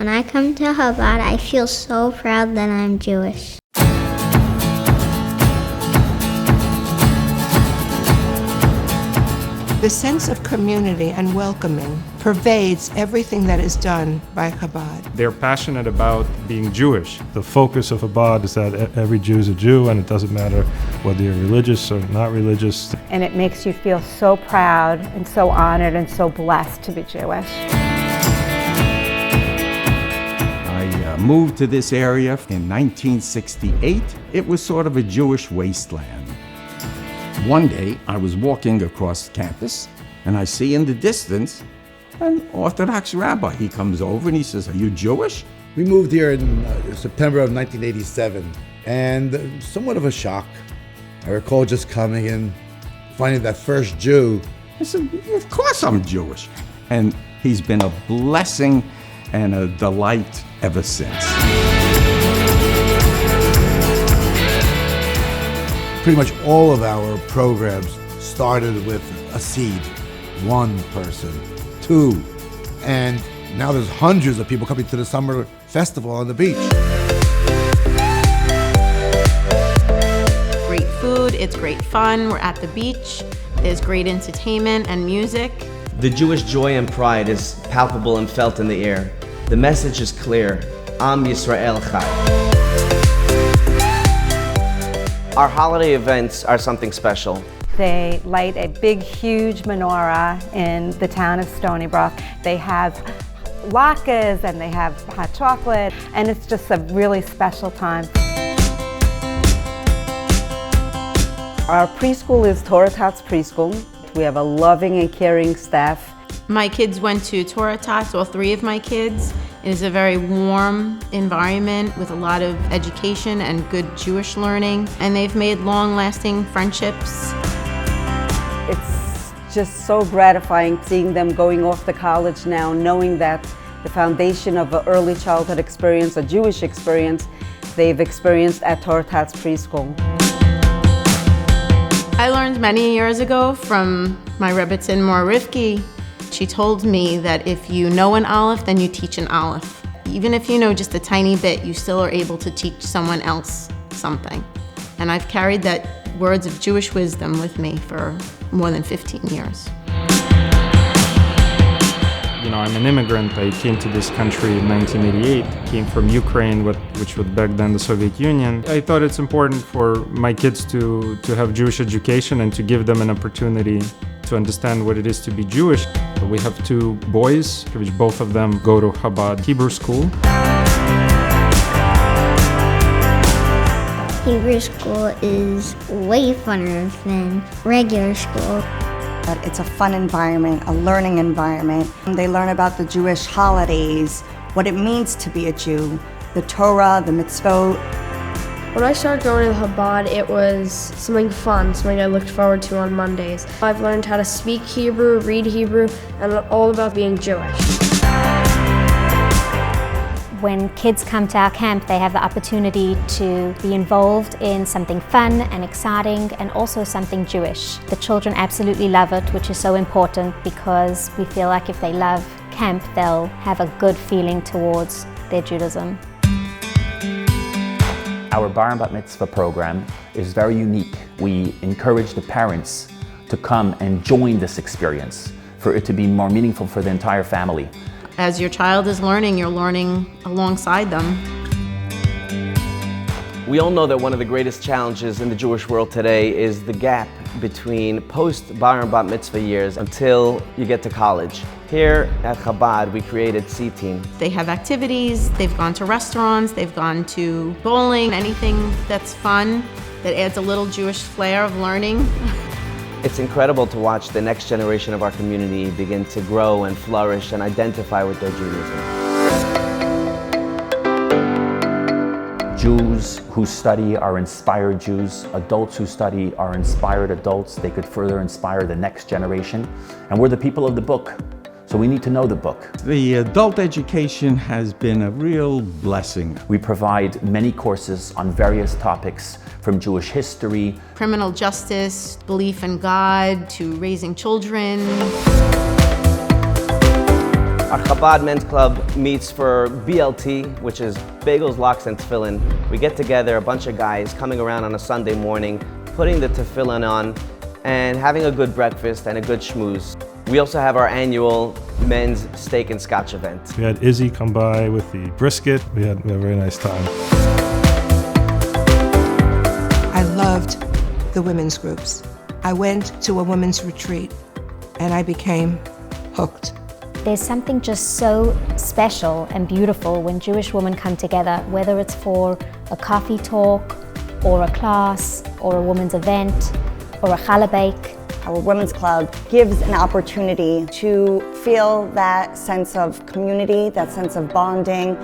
When I come to Chabad, I feel so proud that I'm Jewish. The sense of community and welcoming pervades everything that is done by Chabad. They're passionate about being Jewish. The focus of Chabad is that every Jew is a Jew, and it doesn't matter whether you're religious or not religious. And it makes you feel so proud and so honored and so blessed to be Jewish. I moved to this area in 1968. It was sort of a Jewish wasteland. One day, I was walking across campus, and I see in the distance an Orthodox rabbi. He comes over and he says, "Are you Jewish?" We moved here in September of 1987, and somewhat of a shock. I recall just coming and finding that first Jew. I said, "Of course I'm Jewish." And he's been a blessing and a delight ever since. Pretty much all of our programs started with a seed. One person, two, and now there's hundreds of people coming to the summer festival on the beach. Great food, it's great fun, we're at the beach, there's great entertainment and music. The Jewish joy and pride is palpable and felt in the air. The message is clear, Am Yisrael Chai. Our holiday events are something special. They light a big, huge menorah in the town of Stony Brook. They have latkes and they have hot chocolate, and it's just a really special time. Our preschool is Torah Tots Preschool. We have a loving and caring staff. My kids went to Torah Tots, all three of my kids. It is a very warm environment with a lot of education and good Jewish learning, and they've made long-lasting friendships. It's just so gratifying seeing them going off to college now, knowing that the foundation of an early childhood experience, a Jewish experience, they've experienced at Torah Tots Preschool. I learned many years ago from my Rebbetzin Mor Rivki. She told me that if you know an Aleph, then you teach an Aleph. Even if you know just a tiny bit, you still are able to teach someone else something. And I've carried that words of Jewish wisdom with me for more than 15 years. You know, I'm an immigrant. I came to this country in 1988, came from Ukraine, which was back then the Soviet Union. I thought it's important for my kids to have Jewish education and to give them an opportunity to understand what it is to be Jewish. We have two boys, which both of them go to Chabad Hebrew school. Hebrew school is way funner than regular school. But it's a fun environment, a learning environment. They learn about the Jewish holidays, what it means to be a Jew, the Torah, the mitzvot. When I started going to Chabad, it was something fun, something I looked forward to on Mondays. I've learned how to speak Hebrew, read Hebrew, and all about being Jewish. When kids come to our camp, they have the opportunity to be involved in something fun and exciting and also something Jewish. The children absolutely love it, which is so important because we feel like if they love camp, they'll have a good feeling towards their Judaism. Our Bar and Bat Mitzvah program is very unique. We encourage the parents to come and join this experience for it to be more meaningful for the entire family. As your child is learning, you're learning alongside them. We all know that one of the greatest challenges in the Jewish world today is the gap between post-Bar and Bat Mitzvah years until you get to college. Here at Chabad, we created C-Team. They have activities, they've gone to restaurants, they've gone to bowling, anything that's fun, that adds a little Jewish flair of learning. It's incredible to watch the next generation of our community begin to grow and flourish and identify with their Judaism. Jews who study are inspired Jews. Adults who study are inspired adults. They could further inspire the next generation. And we're the people of the book, so we need to know the book. The adult education has been a real blessing. We provide many courses on various topics, from Jewish history, criminal justice, belief in God, to raising children. Our Chabad Men's Club meets for BLT, which is bagels, lox, and tefillin. We get together, a bunch of guys coming around on a Sunday morning, putting the tefillin on, and having a good breakfast and a good schmooze. We also have our annual men's steak and scotch event. We had Izzy come by with the brisket. We had a very nice time. I loved the women's groups. I went to a women's retreat and I became hooked. There's something just so special and beautiful when Jewish women come together, whether it's for a coffee talk, or a class, or a women's event, or a challah bake. Our women's club gives an opportunity to feel that sense of community, that sense of bonding.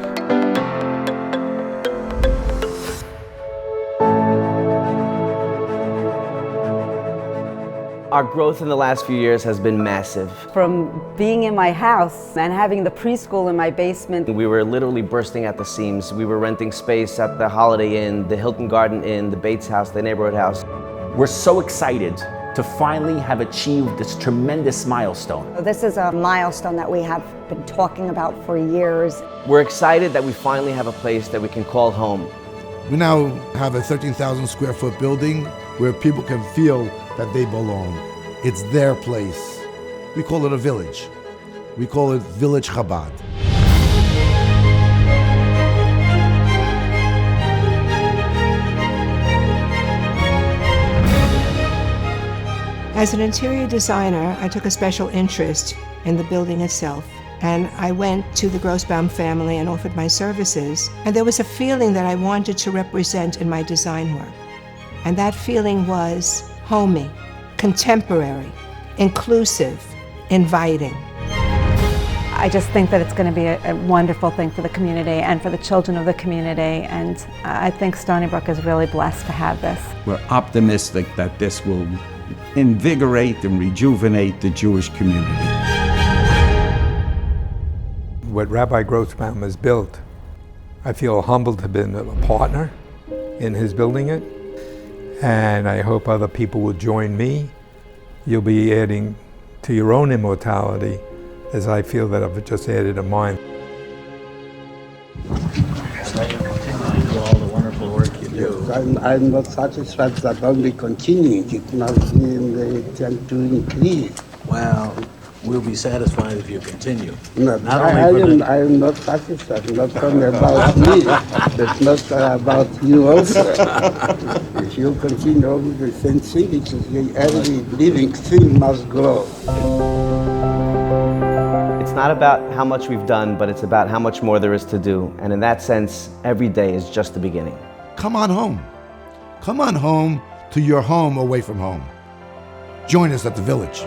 Our growth in the last few years has been massive. From being in my house and having the preschool in my basement. We were literally bursting at the seams. We were renting space at the Holiday Inn, the Hilton Garden Inn, the Bates House, the Neighborhood House. We're so excited to finally have achieved this tremendous milestone. This is a milestone that we have been talking about for years. We're excited that we finally have a place that we can call home. We now have a 13,000 square foot building where people can feel that they belong. It's their place. We call it a village. We call it Village Chabad. As an interior designer, I took a special interest in the building itself. And I went to the Grossbaum family and offered my services. And there was a feeling that I wanted to represent in my design work. And that feeling was homey, contemporary, inclusive, inviting. I just think that it's going to be a wonderful thing for the community and for the children of the community, and I think Stony Brook is really blessed to have this. We're optimistic that this will invigorate and rejuvenate the Jewish community. What Rabbi Grossbaum has built, I feel humbled to have been a partner in his building it, and I hope other people will join me. You'll be adding to your own immortality as I feel that I've just added to mine. All the wonderful work you do. Yes, I'm not satisfied that only continuing. It must be in the attempt to increase. Well, we'll be satisfied if you continue. No, I am not satisfied. Not only about me, it's not about you also. If you continue with the same thing, it is every living thing must grow. It's not about how much we've done, but it's about how much more there is to do. And in that sense, every day is just the beginning. Come on home. Come on home to your home away from home. Join us at the village.